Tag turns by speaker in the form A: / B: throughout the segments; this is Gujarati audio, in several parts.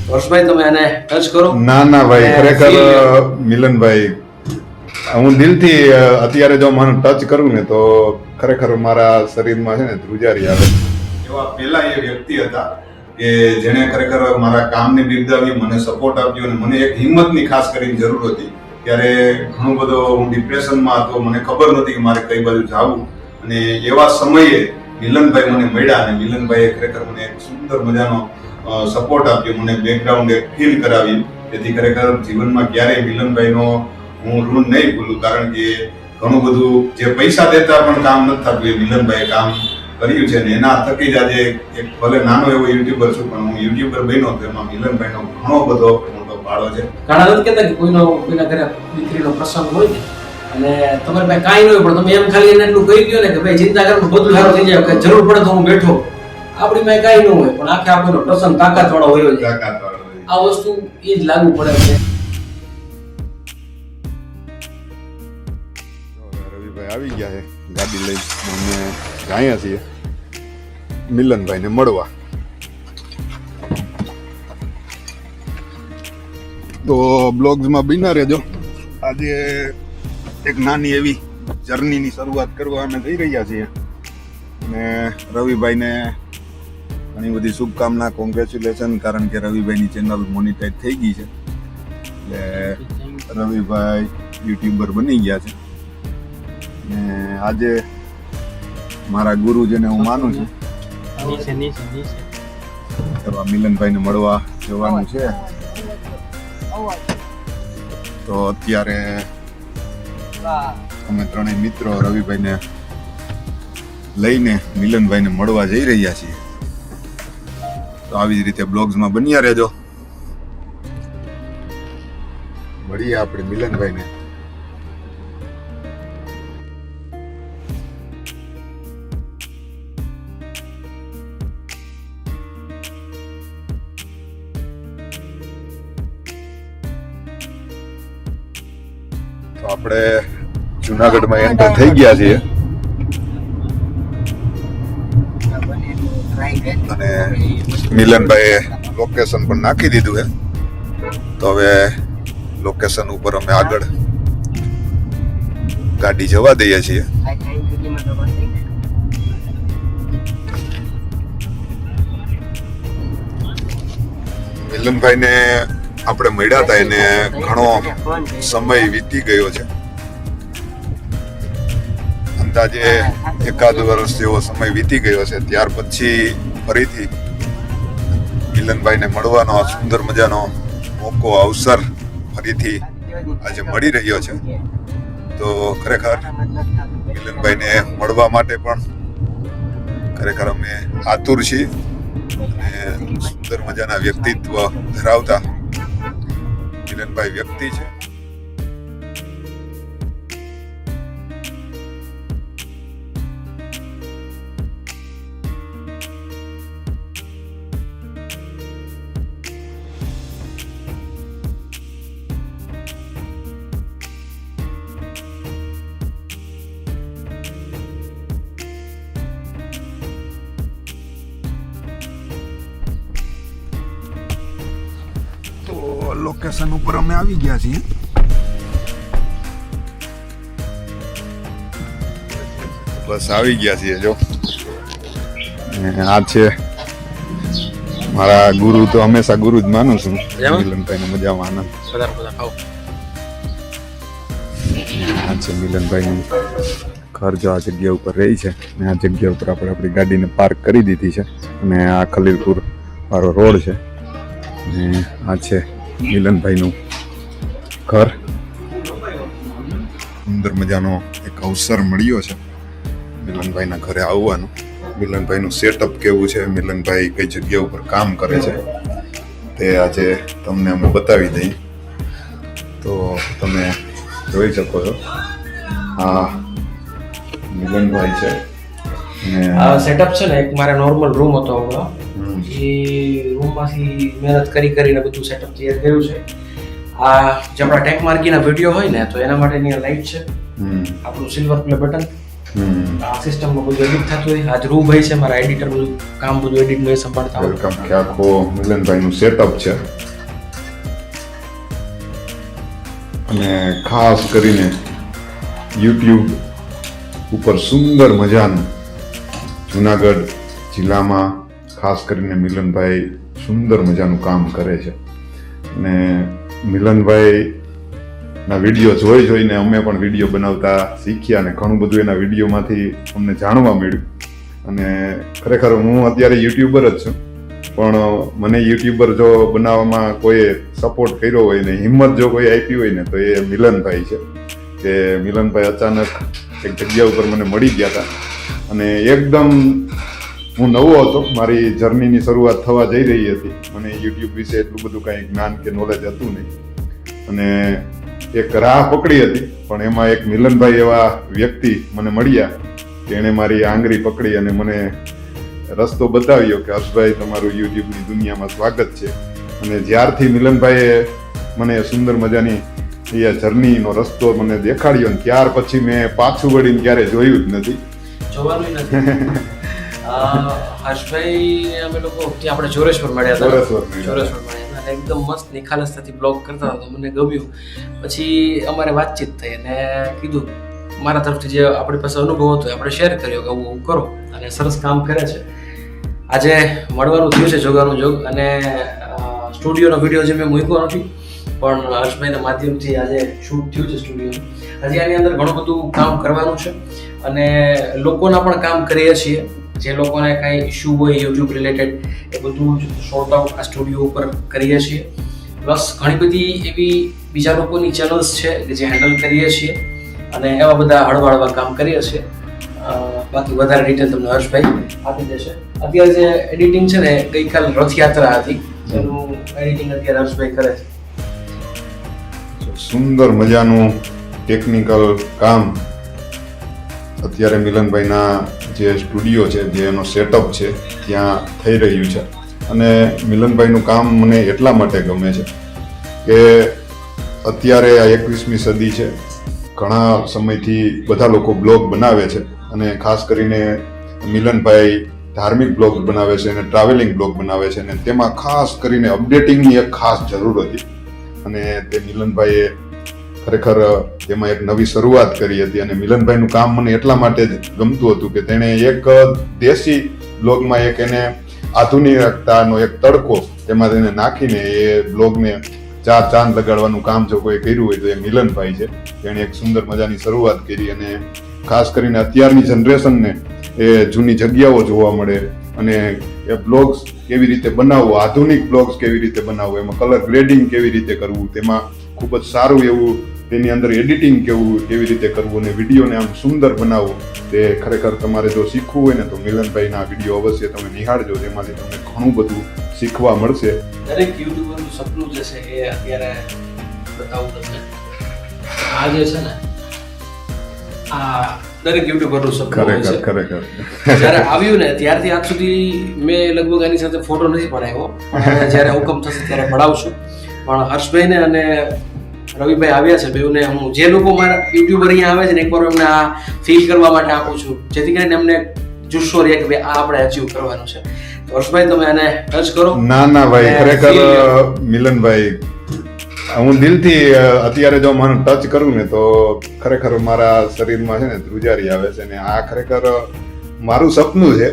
A: હર્ષભાઈ તમે આને ટચ કરો.
B: ના ભાઈ, ખરેખર મિલનભાઈ, હું દિલથી અત્યારે જો મને ટચ કરું ને તો ખરેખર મારા શરીરમાં છે ને ધ્રુજારી આવે. એવા પહેલા એ વ્યક્તિ હતા કે જેણે ખરેખર મારા કામને બિરદાવી, મને સપોર્ટ આપ્યો અને મને એક હિંમતની ખાસ કરીને જરૂર હતી. ત્યારે ઘણો બધો હું ડિપ્રેશનમાં હતો, મને ખબર નહોતી કે મારે કઈ બાજુ જવું, અને એવા સમયે મિલનભાઈ મને મળ્યા અને મિલનભાઈએ ખરેખર મને એક સુંદર મજાનો સપોર્ટ આપ્યો, મને બેકગ્રાઉન્ડ એક ફીલ કરાવી. તેથી ખરેખર જીવનમાં ક્યારેય મિલનભાઈનો હું ઋણ નહીં ભૂલું, કારણ કે ઘણું બધું જે પૈસા દેતા પણ કામ નથી થતું એ મિલનભાઈએ કામ કર્યું છે. ને એના થકી જ આજે એક ભલે નાનો એવો યુટ્યુબર છું, પણ હું યુટ્યુબર બન્યો તો એમાં મિલનભાઈનો ઘણો બધો મોટો ફાળો છે.
A: ઘણા નથી કહેતા કે કોઈના ઘરે દીકરીનો પ્રસંગ હોય ને અને તમારે ભાઈ કાંઈ ન હોય, પણ તમે એમ ખાલી એને એટલું કહી દો ને કે ભાઈ ચિંતા કરો બધું સારું થઈ જાય, કે જરૂર પડે તો હું બેઠો. આપણી પાસે કાંઈ ન હોય, પણ આખે આપણો પ્રસંગ તાકાતવાળો હોય છે. આ વસ્તુ એ જ લાગુ પડે છે.
B: રવિભાઈ આવી ગયા છે ગાડી લઈ, અમે ગયા છીએ મિલનભાઈને મળવા. તો બ્લોગ્સમાં બિના રહેજો. આજે એક નાની એવી જર્નીની શરૂઆત કરવા અમે જઈ રહ્યા છીએ, અને રવિભાઈને ઘણી બધી શુભકામના, કોંગ્રેચ્યુલેશન, કારણ કે રવિભાઈની ચેનલ મોનિટાઈઝ થઈ ગઈ છે. એટલે રવિભાઈ યુટ્યુબર બની ગયા છે. ને આજે મારા ગુરુ જેને હું માનું છું એવા મિલનભાઈને મળવા જવાનું છે. તો અત્યારે અમે ત્રણેય મિત્રો રવિભાઈને લઈને મિલનભાઈને મળવા જઈ રહ્યા છીએ. તો આવી જ રીતે બ્લોગ્સમાં બન્યા રહેજો. મળીએ આપણે મિલનભાઈને. તો આપણે જુનાગઢમાં એન્ટર થઈ ગયા છીએ અને મિલનભાઈએ લોકેશન પણ નાખી દીધું છે. તો હવે લોકેશન ઉપર અમે આગળ ગાડી જવા દઈએ છીએ. મિલનભાઈને આપણે મળ્યા હતા એને ઘણો સમય વીતી ગયો છે, અંદાજે 1 વર્ષ જેવો સમય વીતી ગયો છે. ત્યાર પછી ફરીથી મિલનભાઈને મળવાનો આ સુંદર મજાનો મોકો, અવસર ફરીથી આજે મળી રહ્યો છે. તો ખરેખર મિલનભાઈને મળવા માટે પણ ખરેખર અમે આતુર છીએ, અને સુંદર મજાના વ્યક્તિત્વ ધરાવતા મિલનભાઈ વ્યક્તિ છે. લોકેશન ઉપર અમે આવી ગયા છીએ. બસ આવી ગયા છીએ. જો આ છે મારા ગુરુ, તો હંમેશા ગુરુ જ માનું છું. મિલનભાઈને મજામાં આનંદ. આ છે મિલનભાઈનું ઘર. જો આ જગ્યા ઉપર રહી છે, અને આ જગ્યા ઉપર આપણે આપણી ગાડીને પાર્ક કરી દીધી છે, અને આ ખલીલપુર વાળો રોડ છે. અને આ છે મિલનભાઈનું ઘર. સુંદર મજાનો એક અવસર મળ્યો છે મિલનભાઈના ઘરે આવવાનું. મિલનભાઈનું સેટઅપ કેવું છે, મિલનભાઈ કઈ જગ્યા ઉપર કામ કરે છે, તે આજે તમને અમે બતાવી દઈએ. તો તમે જોઈ શકો છો, આ મિલનભાઈ છે.
A: આ સેટઅપ છે ને, એક મારે નોર્મલ રૂમ હતો, એ રૂમમાંથી મહેનત કરીને બધું સેટઅપ તૈયાર કર્યું છે. આ જે આપણા ટેક માર્કીના વિડીયો હોય ને, તો એના માટેની લાઇટ છે, આપણું સિલ્વર પ્લે બટન, આ સિસ્ટમમાં બધું એડિટ થતું હોય. આ ધ્રુવભાઈ છે મારા એડિટર, બધું કામ બધું એડિટનું એ સંભાળતા હોય.
B: વેલકમ કે આખો મિલનભાઈનું સેટઅપ છે. અને ખાસ કરીને યુટ્યુબ ઉપર સુંદર મજાનું જુનાગઢ જિલ્લામાં ખાસ કરીને મિલનભાઈ સુંદર મજાનું કામ કરે છે. અને મિલનભાઈ ના વિડીયો જોઈને અમે પણ વિડીયો બનાવતા શીખ્યા અને ઘણું બધું એના વિડીયોમાંથી અમને જાણવા મળ્યું. અને ખરેખર હું અત્યારે યુટ્યુબર જ છું, પણ મને યુટ્યુબર જો બનાવવામાં કોઈ સપોર્ટ કર્યો હોય ને હિંમત જો કોઈ આપી હોય ને તો એ મિલનભાઈ છે. કે મિલનભાઈ અચાનક એક જગ્યા ઉપર મને મળી ગયા હતા અને એકદમ હું નવો હતો, મારી જર્નીની શરૂઆત થવા જઈ રહી હતી. મને યુટ્યુબ વિશે એટલું બધું કાંઈ જ્ઞાન કે નોલેજ હતું નહીં અને એક રાહ પકડી હતી. પણ એમાં એક મિલનભાઈ એવા વ્યક્તિ મને મળ્યા કે એણે મારી આંગળી પકડી અને મને રસ્તો બતાવ્યો કે હર્ષભાઈ તમારું યુટ્યુબની દુનિયામાં સ્વાગત છે. અને જ્યારથી મિલનભાઈએ મને સુંદર મજાની એ જર્નીનો રસ્તો મને દેખાડ્યો ને ત્યાર પછી મેં પાછું વળીને ક્યારે જોયું જ નથી,
A: જોવાનું નથી. હર્ષભાઈ અમે લોકો ત્યાં આપણે જોરેશ્વર મળ્યા હતા. જોરેશ્વર મળ્યા હતા અને એકદમ મસ્ત નિખાલસતાથી બ્લોગ કરતા હતા. મને ગમ્યું. પછી અમારે વાતચીત થઈ અને કીધું મારા તરફથી જે આપણી પાસે અનુભવ હતો આપણે શેર કર્યો કે આવું કરો અને સરસ કામ કરે છે. આજે મળવાનું થયું છે જોગાનું જોગ. અને સ્ટુડિયોનો વિડીયો જે મેં મૂક્યો નથી પણ હર્ષભાઈના માધ્યમથી આજે શૂટ થયું છે સ્ટુડિયોનું. હજી આની અંદર ઘણું બધું કામ કરવાનું છે અને લોકોના પણ કામ કરીએ છીએ. જે લોકોને કાંઈ ઇશ્યુ હોય યુટ્યુબ રિલેટેડ એ બધું શોર્ટ આઉટ આ સ્ટુડિયો ઉપર કરીએ છીએ. પ્લસ ઘણી બધી એવી બીજા લોકોની ચેનલ્સ છે કે જે હેન્ડલ કરીએ છીએ અને એવા બધા હળવા કામ કરીએ છીએ. બાકી વધારે ડિટેલ તમને હર્ષભાઈ આપી દેશે. અત્યારે જે એડિટિંગ છે ને ગઈકાલ રથયાત્રા હતી એનું એડિટિંગ અત્યારે હર્ષભાઈ કરે છે.
B: સુંદર મજાનું ટેકનિકલ કામ અત્યારે મિલનભાઈના જે સ્ટુડિયો છે, જે એનો સેટઅપ છે ત્યાં થઈ રહ્યું છે. અને મિલનભાઈનું કામ મને એટલા માટે ગમે છે કે અત્યારે આ 21મી સદી છે. ઘણા સમયથી બધા લોકો બ્લોગ બનાવે છે અને ખાસ કરીને મિલનભાઈ ધાર્મિક બ્લોગ બનાવે છે અને ટ્રાવેલિંગ બ્લોગ બનાવે છે અને તેમાં ખાસ કરીને અપડેટિંગની એક ખાસ જરૂર હતી. અને તે મિલનભાઈએ ખરેખર તેમાં એક નવી શરૂઆત કરી હતી. અને મિલનભાઈનું કામ મને એટલા માટે જ ગમતું હતું કે તેણે એક દેશી બ્લોગમાં એક એને આધુનિકતાનો એક તડકો તેમાં તેને નાખીને એ બ્લોગને ચાર ચાંદ લગાડવાનું કામ જો કોઈ કર્યું હોય તો એ મિલનભાઈ છે. તેણે એક સુંદર મજાની શરૂઆત કરી અને ખાસ કરીને અત્યારની જનરેશનને એ જૂની જગ્યાઓ જોવા મળે અને એ બ્લોગ્સ કેવી રીતે બનાવવું, આધુનિક બ્લોગ્સ કેવી રીતે બનાવવું, એમાં કલર ગ્રેડિંગ કેવી રીતે કરવું, તેમાં ખૂબ જ સારું એવું તેની અંદર એડિટિંગ કેવી રીતે કરવું અને વિડીયોને આમ સુંદર બનાવવું, તે ખરેખર તમારે જો શીખવું હોય ને તો મિલનભાઈના વિડીયો અવશ્ય તમે નિહાળજો. તેમાંથી તમને ઘણું બધું શીખવા મળશે.
A: દરેક યુટ્યુબરનું સપનું જે છે એ અત્યારે બતાવું તમને. આ જે છે ને આ દરેક યુટ્યુબરનું સપનું હોય છે.
B: ખરેખર
A: જ્યારે આવ્યું ને ત્યારથી આજ સુધી મેં લગભગ આની સાથે ફોટો નથી પડાવ્યો. જ્યારે હુકમ થશે ત્યારે પડાવશું. પણ હર્ષભાઈને અને રવિભાઈ આવ્યા છે બેઉને હું જે લોકો મારા યુટ્યુબર અહીંયા આવે છે ને એકવાર એમને આ ફીલ કરવા માટે આપું છું જેથી કરીને એમને જુસ્સો રહે કે ભાઈ આ આપણે અચીવ કરવાનું છે. તો હર્ષભાઈ તમે આને ટચ કરો.
B: ના ભાઈ, ખરેખર મિલનભાઈ હું દિલથી અત્યારે જો મને ટચ કરું ને તો ખરેખર મારા શરીરમાં છે ને ધ્રુજારી આવે છે. ને આ ખરેખર મારું સપનું છે,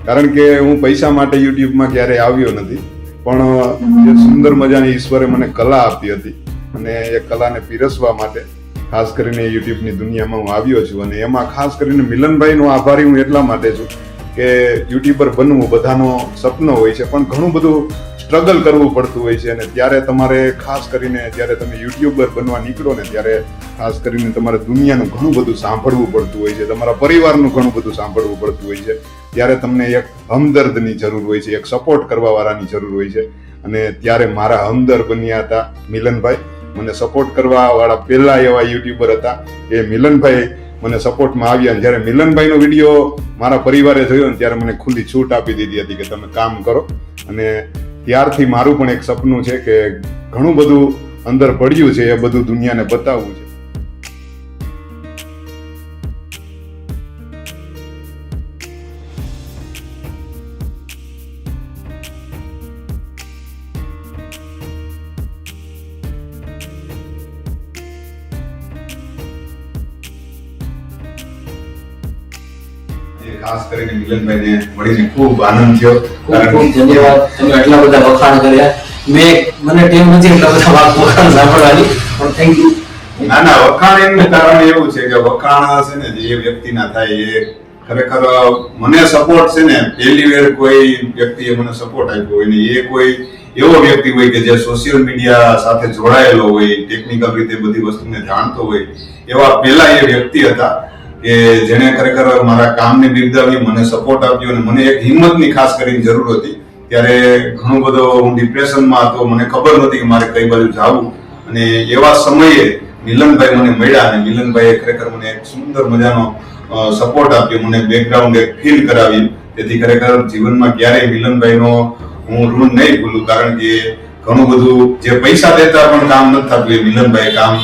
B: કારણ કે હું પૈસા માટે યુટ્યુબમાં ક્યારેય આવ્યો નથી, પણ જે સુંદર મજાની ઈશ્વરે મને કલા આપી હતી અને એ કલાને પીરસવા માટે ખાસ કરીને યુટ્યુબની દુનિયામાં હું આવ્યો છું. અને એમાં ખાસ કરીને મિલનભાઈનો આભારી હું એટલા માટે છું કે યુટ્યુબર બનવું બધાનો સપનો હોય છે, પણ ઘણું બધું સ્ટ્રગલ કરવું પડતું હોય છે. અને ત્યારે તમારે ખાસ કરીને જ્યારે તમે યુટ્યુબર બનવા નીકળો ને ત્યારે ખાસ કરીને તમારે દુનિયાનું ઘણું બધું સાંભળવું પડતું હોય છે, તમારા પરિવારનું ઘણું બધું સાંભળવું પડતું હોય છે. ત્યારે તમને એક હમદર્દની જરૂર હોય છે, એક સપોર્ટ કરવા વાળાની જરૂર હોય છે. અને ત્યારે મારા હમદર્દ બન્યા હતા મિલનભાઈ. મને સપોર્ટ કરવા વાળા પહેલા એવા યુટ્યુબર હતા એ મિલનભાઈ મને સપોર્ટમાં આવ્યા. અને જ્યારે મિલનભાઈનો વિડીયો મારા પરિવારે જોયો ને ત્યારે મને ખુલ્લી છૂટ આપી દીધી હતી કે તમે કામ કરો. અને ત્યારથી મારું પણ એક સપનું છે કે ઘણું બધું અંદર પડ્યું છે એ બધું દુનિયાને બતાવવું છે. ખાસ કરીને મિલનભાઈને મળીને ખૂબ આનંદ થયો.
A: ખૂબ ખૂબ ધન્યવાદ. તમે એટલા બધા વખાણ કર્યા. મને ટેવ નથી એટલા બધા વખાણ સાંભળવાની, પણ થેન્ક યુ.
B: ના ના, વખાણ એનું કારણ એવું છે કે વખાણ છે ને જે વ્યક્તિના થાય એ ખરેખર મને સપોર્ટ છે ને પહેલી વાર કોઈ વ્યક્તિએ મને સપોર્ટ આપ્યો હોય ને એ કોઈ એવો વ્યક્તિ હોય કે જે સોશિયલ મીડિયા સાથે જોડાયેલો હોય, ટેકનિકલ રીતે બધી વસ્તુને જાણતો હોય, એવા પહેલા એ વ્યક્તિ હતા કે જેને ખરેખર મારા કામને બિરદાવી, મને સપોર્ટ આપ્યો અને મને એક હિંમતની ખાસ કરીને જરૂર હતી. ત્યારે ઘણો બધો હું ડિપ્રેશનમાં હતો, મને ખબર નહોતી કે મારે કઈ બાજુ જવું, અને એવા સમયે મિલનભાઈ મને મળ્યા અને મિલનભાઈએ ખરેખર મને એક સુંદર મજાનો સપોર્ટ આપ્યો, મને બેકગ્રાઉન્ડ એક ફીલ કરાવ્યું. તેથી ખરેખર જીવનમાં ક્યારેય મિલનભાઈનો હું ઋણ નહીં ભૂલું, કારણ કે ઘણું બધું જે પૈસા દેતા પણ કામ નથી થતું એ મિલનભાઈ કામ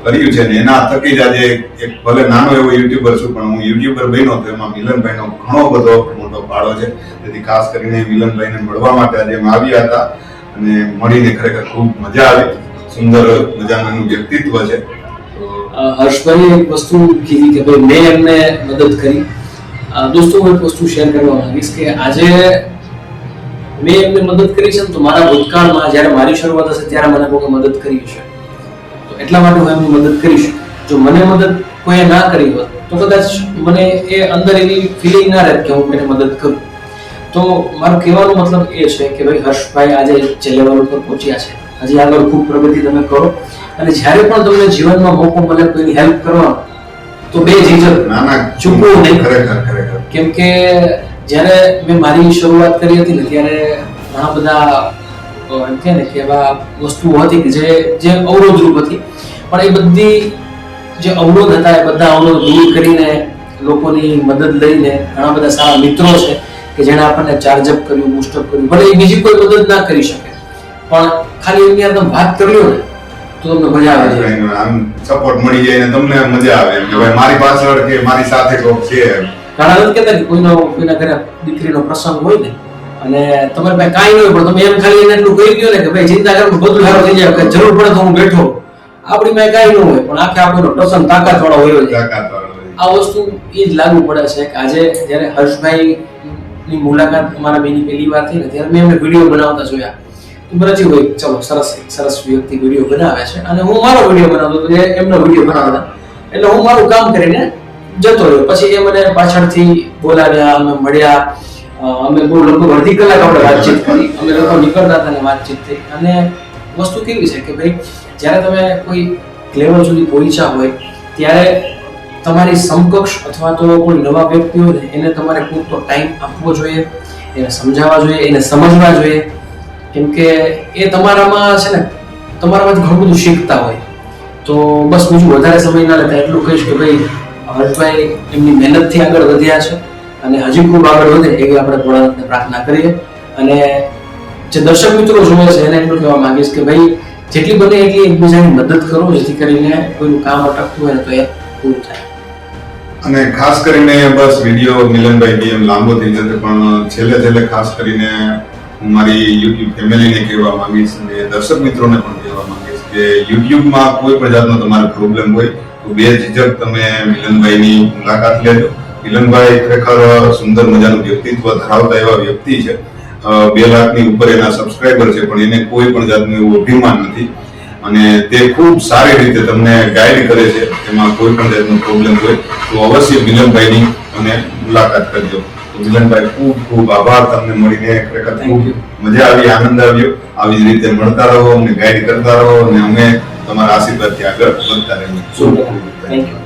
B: કર્યું છે ને એના થકી જ આજે એક ભલે નાનો એવો યુટ્યુબર છું પણ હું યુટ્યુબર બન્યો તો એમાં મિલનભાઈનો ઘણો બધો મોટો ફાળો છે. તેથી ખાસ કરીને મિલનભાઈને મળવા માટે આજે અમે આવ્યા હતા અને મળીને ખરેખર ખૂબ મજા આવી. સુંદર મજાનું વ્યક્તિત્વ છે.
A: હર્ષભાઈ એક વસ્તુ કીધી કે ભાઈ મેં એમને મદદ કરી. દોસ્તો હું એક વસ્તુ શેર કરવા માંગીશ કે આજે મેં એમને મદદ કરી છે તો મારા ભૂતકાળમાં જ્યારે મારી શરૂઆત હશે ત્યારે મને કોઈ મદદ કરી હશે, તો એટલા માટે હું એમની મદદ કરીશ. જો મને મદદ કોઈએ ના કરી હોત તો કદાચ મને એ અંદર એવી ફિલિંગ ના રહેત કે હું કોઈને મદદ કરું. તો મારું કહેવાનો મતલબ એ છે કે ભાઈ હર્ષભાઈ આજે જે લેવલ ઉપર પહોંચ્યા છે, હજી આગળ ખૂબ પ્રગતિ તમે કરો, અને જ્યારે પણ તમને જીવનમાં મોકો મળે કોઈની હેલ્પ કરવાનો તો બે ઝીઝક ચૂકવું નહીં.
B: ખરેખર
A: કેમ કે જ્યારે મેં મારી શરૂઆત કરી હતી ને ત્યારે ઘણા બધા એમ કે ને કે એવા વસ્તુઓ હતી કે જે અવરોધરૂપ હતી, પણ એ બધી જે અવરોધ હતા એ બધા અવરોધ દૂર કરીને લોકોની મદદ લઈને ઘણા બધા સારા મિત્રો છે કે જેણે આપણને ચાર્જઅપ કર્યું, બૂસ્ટઅપ કર્યું. ભલે એ બીજી કોઈ મદદ ના કરી શકે પણ ખાલી એમની તમે વાત કરી લો ને તો તમને મજા આવે છે.
B: આમ સપોર્ટ મળી જાય ને તમને મજા આવે કે ભાઈ મારી પાછળ કે મારી સાથે કોક છે.
A: ઘણા નથી કહેતા કે કોઈના ઘરે દીકરીનો પ્રસંગ હોય ને અને તમારી પાસે કાંઈ નહીં હોય પણ તમે એમ ખાલી એને એટલું કહી દો ને કે ભાઈ ચિંતા કર બધું સારું થઈ જાય, કે જરૂર પડે તો હું બેઠો. આપણી પાસે કાંઈ ન હોય પણ આખે આપણો પ્રસંગ તાકાત વાળો હોય છે. આ વસ્તુ એ જ લાગુ પડે છે કે આજે જ્યારે હર્ષભાઈ ની મુલાકાત અમારા બેની પહેલી વાર થઈ ને ત્યારે મેં એમને વિડીયો બનાવતા જોયા તો બરાબર હોય ચલો સરસ વ્યક્તિ વિડીયો બનાવે છે અને હું મારો વિડીયો બનાવતો તો એમનો વિડીયો બનાવતા, એટલે હું મારું કામ કરીને જતો રહ્યો. પછી એ મને પાછળથી બોલાવ્યા, અમે મળ્યા, અમે બહુ લગભગ અડધી કલાક આપણે વાતચીત કરી, અમે લોકો નીકળતા હતા ને વાતચીત થઈ. અને વસ્તુ કેવી છે કે ભાઈ જ્યારે તમે કોઈ લેવલ સુધી પહોંચ્યા હોય ત્યારે તમારી સમકક્ષ અથવા તો કોઈ નવા વ્યક્તિ હોય ને એને તમારે પૂરતો ટાઈમ આપવો જોઈએ, એને સમજાવવા જોઈએ, એને સમજવા જોઈએ. કેમ કે એ તમારામાં છે ને તમારામાંથી ઘણું બધું શીખતા હોય. તો બસ બીજું વધારે સમય ના લેતા એટલું કહીશ કે ભાઈ હર્ષભાઈ એમની મહેનતથી આગળ વધ્યા છે અને હજી ખૂબ આગળ વધે એવી આપણે ભોળાનાથને પ્રાર્થના કરીએ. અને જે દર્શક મિત્રો જોવે છે એને એટલું કહેવા માંગીશ કે ભાઈ જેટલી બને એટલી એકબીજાની મદદ કરો જેથી કરીને કોઈનું કામ અટકતું હોય ને તો એ પૂરું થાય.
B: અને ખાસ કરીને બસ વિડીયો મિલનભાઈ બી એમ લાંબો થઈ જશે પણ છેલ્લે ખાસ કરીને હું મારી યુટ્યુબ ફેમિલીને કહેવા માંગીશ અને દર્શક મિત્રોને પણ કહેવા માંગીશ કે યુટ્યુબમાં કોઈ પણ જાતનો તમારો પ્રોબ્લેમ હોય તો બે ઝીઝક તમે મિલનભાઈની મુલાકાત લેજો. મિલનભાઈ ખરેખર સુંદર મજાનું વ્યક્તિત્વ ધરાવતા એવા વ્યક્તિ છે. 2 લાખની ઉપર એના સબસ્ક્રાઇબર છે પણ એને કોઈ પણ જાતનું એવું અભિમાન નથી અને તે ખૂબ સારી રીતે તમને ગાઈડ કરે છે. એમાં કોઈ પણ જાતનો પ્રોબ્લેમ હોય તો અવશ્ય મિલનભાઈની તમે મુલાકાત કરજો. મિલનભાઈ ખૂબ ખૂબ આભાર. તમને મળીને ખરેખર ખૂબ મજા આવી, આનંદ આવ્યો. આવી જ રીતે મળતા રહો, અમને ગાઈડ કરતા રહો અને અમે તમારા આશીર્વાદથી આગળ વધતા રહીએ.
A: Thank you.